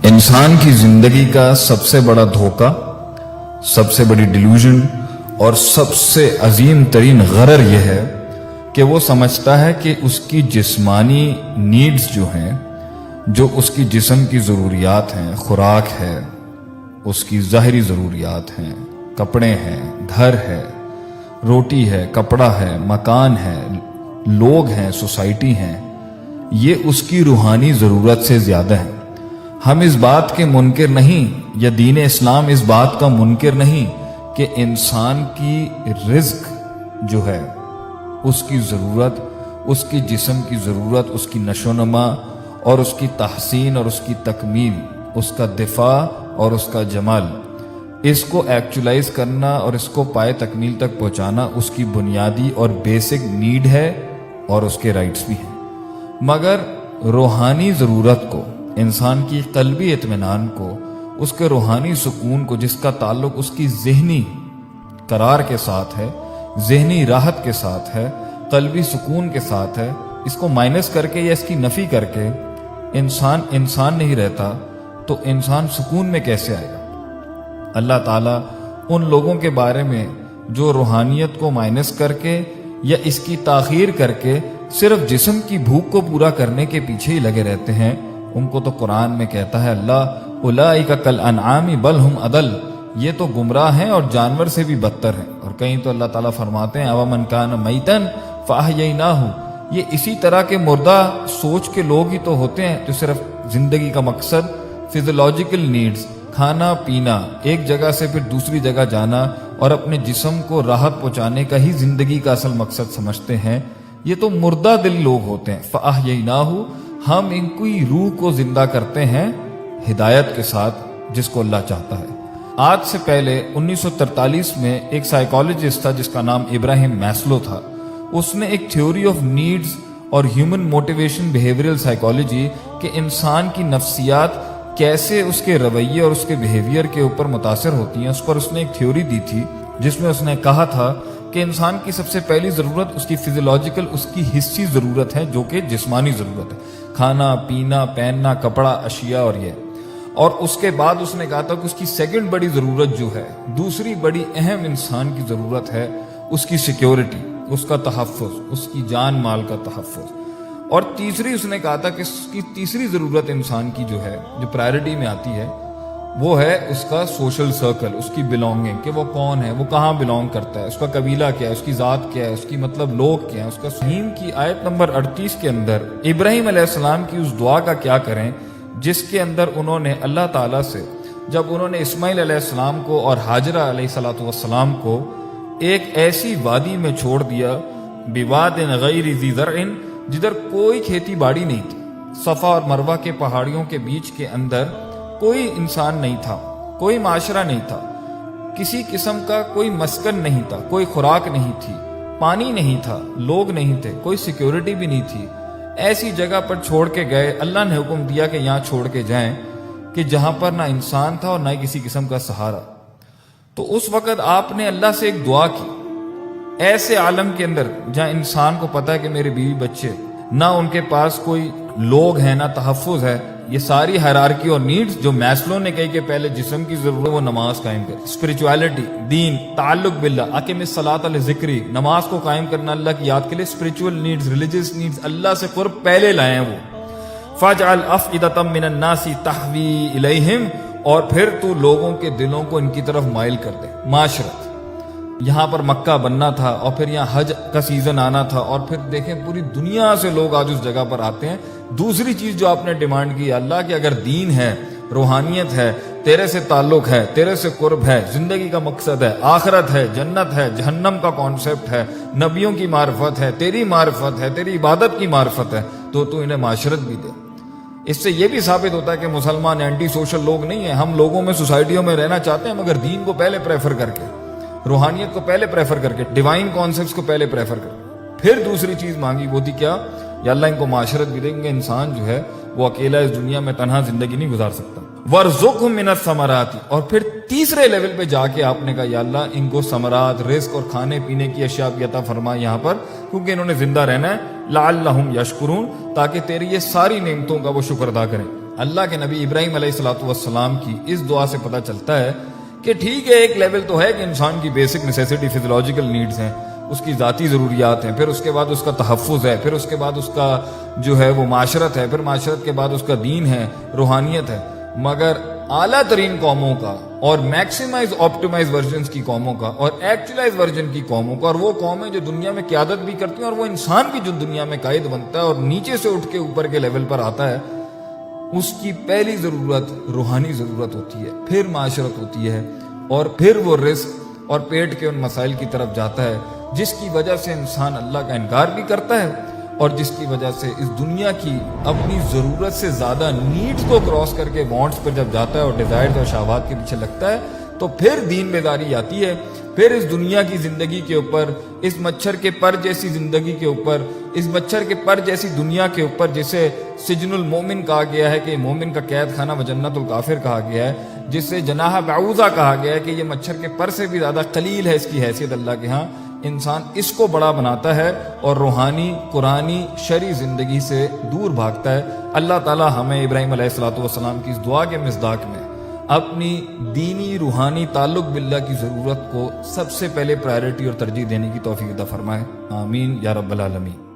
इंसान की जिंदगी का सबसे बड़ा धोखा, सबसे बड़ी डिल्यूजन और सबसे अजीम तरीन गरर यह है कि वो समझता है कि उसकी जिस्मानी नीड्स जो हैं, जो उसकी जिस्म की ज़रूरियात हैं, खुराक है, उसकी ज़ाहरी ज़रूरियात हैं, कपड़े हैं, घर है, रोटी है, कपड़ा है, मकान है, लोग हैं, सोसाइटी हैं, ये उसकी रूहानी ज़रूरत से ज़्यादा है। हम इस बात के मुनकिर नहीं, या दीन इस्लाम इस बात का मुनकिर नहीं कि इंसान की रिज्क जो है, उसकी ज़रूरत, उसकी जिस्म की ज़रूरत, उसकी नशोनमा और उसकी तहसीन और उसकी तकमील, उसका दिफा और उसका जमाल, इसको एक्चुअलाइज करना और इसको पाए तकमील तक पहुंचाना उसकी बुनियादी और बेसिक नीड है और उसके राइट्स भी हैं। मगर रूहानी ज़रूरत को, इंसान की क़ल्बी इत्मीनान को, उसके रूहानी सुकून को, जिसका ताल्लुक उसकी ज़हनी करार के साथ है, ज़हनी राहत के साथ है, क़ल्बी सुकून के साथ है, इसको माइनस करके या इसकी नफ़ी करके इंसान नहीं रहता, तो इंसान सुकून में कैसे आएगा। अल्लाह ताला उन लोगों के बारे में जो रूहानियत को माइनस करके या इसकी ताख़ीर करके सिर्फ जिस्म की भूख को पूरा करने के पीछे ही लगे रहते हैं, उनको तो कुरान में कहता है अल्लाह, उलाइका कल अनआमी बल हुम अदल, ये तो गुमराह हैं और जानवर से भी बदतर हैं। और कहीं तो अल्लाह ताला फरमाते हैं अवमन कान मैतन फअहयैनाहु, ये इसी तरह के मुर्दा सोच के लोग ही तो होते हैं जो सिर्फ जिंदगी का मकसद फिजियोलॉजिकल नीड्स, खाना पीना, एक जगह से फिर दूसरी जगह जाना और अपने जिस्म को राहत पहुंचाने का ही जिंदगी का असल मकसद समझते हैं। ये तो मुर्दा दिल लोग होते हैं। फअहयैनाहु, हम इनकी रूह को जिंदा करते हैं हिदायत के साथ, जिसको अल्लाह चाहता है। आज से पहले 1943 में एक साइकोलॉजिस्ट था जिसका नाम इब्राहिम मैस्लो था। उसने एक थ्योरी ऑफ नीड्स और ह्यूमन मोटिवेशन बिहेवियरल साइकोलॉजी के इंसान की नफ्सियात कैसे उसके रवैये और उसके बिहेवियर के ऊपर मुतासर होती हैं, उस पर उसने एक थ्योरी दी थी, जिसमें उसने कहा था कि इंसान की सबसे पहली ज़रूरत उसकी फिजियोलॉजिकल, उसकी हिस्सी ज़रूरत है, जो कि जिस्मानी ज़रूरत है, खाना पीना पहनना कपड़ा अशिया और ये। और उसके बाद उसने कहा था कि उसकी सेकंड बड़ी ज़रूरत जो है, दूसरी बड़ी अहम इंसान की ज़रूरत है, उसकी सिक्योरिटी, उसका तहफ़्फ़ुज़, उसकी जान माल का तहफ़्फ़ुज़। और तीसरी उसने कहा था कि उसकी तीसरी ज़रूरत इंसान की जो है, जो प्रायोरिटी में आती है, वो है उसका सोशल सर्कल, उसकी बिलोंगिंग, कि वो कौन है, वो कहाँ बिलोंग करता है, उसका कबीला क्या है, उसकी ज़ात क्या है, उसकी मतलब लोग क्या है। उसका रहीम की आयत नंबर 38 के अंदर इब्राहिम अलैहिस्सलाम की उस दुआ का क्या करें, जिसके अंदर उन्होंने अल्लाह ताला से, जब उन्होंने इस्माइल अलैहिस्सलाम को और हाजरा अलैहिस्सलाम को एक ऐसी वादी में छोड़ दिया, बिवादिन गैरि ज़ी ज़रइन, जिधर कोई खेती बाड़ी नहीं थी, सफ़ा और मरवा के पहाड़ियों के बीच के अंदर कोई इंसान नहीं था, कोई माशरा नहीं था, किसी किस्म का कोई मस्कन नहीं था, कोई खुराक नहीं थी, पानी नहीं था, लोग नहीं थे, कोई सिक्योरिटी भी नहीं थी। ऐसी जगह पर छोड़ के गए। अल्लाह ने हुक्म दिया कि यहाँ छोड़ के जाएं, कि जहां पर ना इंसान था और ना किसी किस्म का सहारा। तो उस वक़्त आपने अल्लाह से एक दुआ की, ऐसे आलम के अंदर जहां इंसान को पता है कि मेरे बीवी बच्चे, ना उनके पास कोई लोग हैं, ना तहफ़्फ़ुज़ है, ये सारी हायरार्की और नीड्स जो मैस्लो ने कही कि पहले जिस्म की जरूरत है, वो नमाज कायम करे, स्पिरिचुअलिटी, दीन, ताल्लुक बिल्लाह, अक़िमिस सलात अल ज़िक्री, नमाज को कायम करना अल्लाह की याद के लिए, स्पिरिचुअल नीड्स, रिलीजियस नीड्स, अल्लाह से क़ुर्ब पहले लाए हैं वो। फ़जअल अफ़इदतम मिनन नासी तहवी इलैहिम, और फिर तू लोगों के दिलों को इनकी तरफ माइल कर दे। माशरत, यहाँ पर मक्का बनना था और फिर यहाँ हज का सीजन आना था, और फिर देखें पूरी दुनिया से लोग आज उस जगह पर आते हैं। दूसरी चीज जो आपने डिमांड की, अल्लाह की अगर दीन है, रूहानियत है, तेरे से ताल्लुक है, तेरे से कुर्ब है, जिंदगी का मकसद है, आखिरत है, जन्नत है, जहन्नम का कॉन्सेप्ट है, नबियों की मार्फत है, तेरी मार्फत है, तेरी इबादत की मार्फत है, तो तू इन्हें माशरत भी दे। इससे यह भी साबित होता है कि मुसलमान एंटी सोशल लोग नहीं है। हम लोगों में, सोसाइटियों में रहना चाहते हैं, मगर दीन को पहले प्रेफर करके, रूहानियत को पहले प्रेफर करके, डिवाइन कॉन्सेप्ट्स को पहले प्रेफर करके, फिर दूसरी चीज मांगी, वो थी क्या, या अल्लाह इनको माशरत भी देंगे। इंसान जो है वो अकेला इस दुनिया में तन्हा जिंदगी नहीं गुजार सकता। वर्ज़ुक़हुम मिनस समराती, और फिर तीसरे लेवल पे जाके आपने कहा या अल्लाह इनको समरात, रिस्क और खाने पीने की अशिया भी अता फरमा यहाँ पर, क्योंकि इन्होंने जिंदा रहना है, लअल्लहुम यशकुरून, ताकि तेरी ये सारी नेमतों का वो शुक्र अदा करें। اللہ کے نبی ابراہیم علیہ الصلوۃ والسلام کی اس دعا سے پتہ چلتا ہے کہ ٹھیک ہے ایک لیول تو ہے کہ انسان کی بیسک نیسیسٹی فزیولوجیکل نیڈز ہیں، اس کی ذاتی ضروریات ہیں، پھر اس کے بعد اس کا تحفظ ہے، پھر اس کے بعد اس کا جو ہے وہ معاشرت ہے، پھر معاشرت کے بعد اس کا دین ہے، روحانیت ہے، مگر اعلیٰ ترین قوموں کا اور میکسیمائز آپٹیمائز ورژنز کی قوموں کا اور ایکچولائز ورژن کی قوموں کا، اور وہ قومیں جو دنیا میں قیادت بھی کرتی ہیں اور وہ انسان بھی جو دنیا میں قائد بنتا ہے اور نیچے سے اٹھ کے اوپر کے لیول پر آتا ہے، اس کی پہلی ضرورت روحانی ضرورت ہوتی ہے، پھر معاشرت ہوتی ہے، اور پھر وہ رزق اور پیٹ کے ان مسائل کی طرف جاتا ہے جس کی وجہ سے انسان اللہ کا انکار بھی کرتا ہے اور جس کی وجہ سے اس دنیا کی اپنی ضرورت سے زیادہ نیڈز کو کراس کر کے وانٹس پر جب جاتا ہے اور ڈیزائرز اور شہوات کے پیچھے لگتا ہے تو پھر دین بیداری آتی ہے، پھر اس دنیا کی زندگی کے اوپر، اس مچھر کے پر جیسی زندگی کے اوپر، اس مچھر کے پر جیسی دنیا کے اوپر جسے سجن المومن کہا گیا ہے کہ مومن کا قید خانہ و جنت الکافر کہا گیا ہے، جسے جناح بعوضہ کہا گیا ہے کہ یہ مچھر کے پر سے بھی زیادہ قلیل ہے اس کی حیثیت اللہ کے ہاں، انسان اس کو بڑا بناتا ہے اور روحانی قرآنی شرعی زندگی سے دور بھاگتا ہے۔ اللہ تعالی ہمیں ابراہیم علیہ الصلوۃ والسلام کی اس دعا کے مصداق میں اپنی دینی روحانی تعلق باللہ کی ضرورت کو سب سے پہلے پرائرٹی اور ترجیح دینے کی توفیق عطا فرمائے، آمین یا رب العالمین۔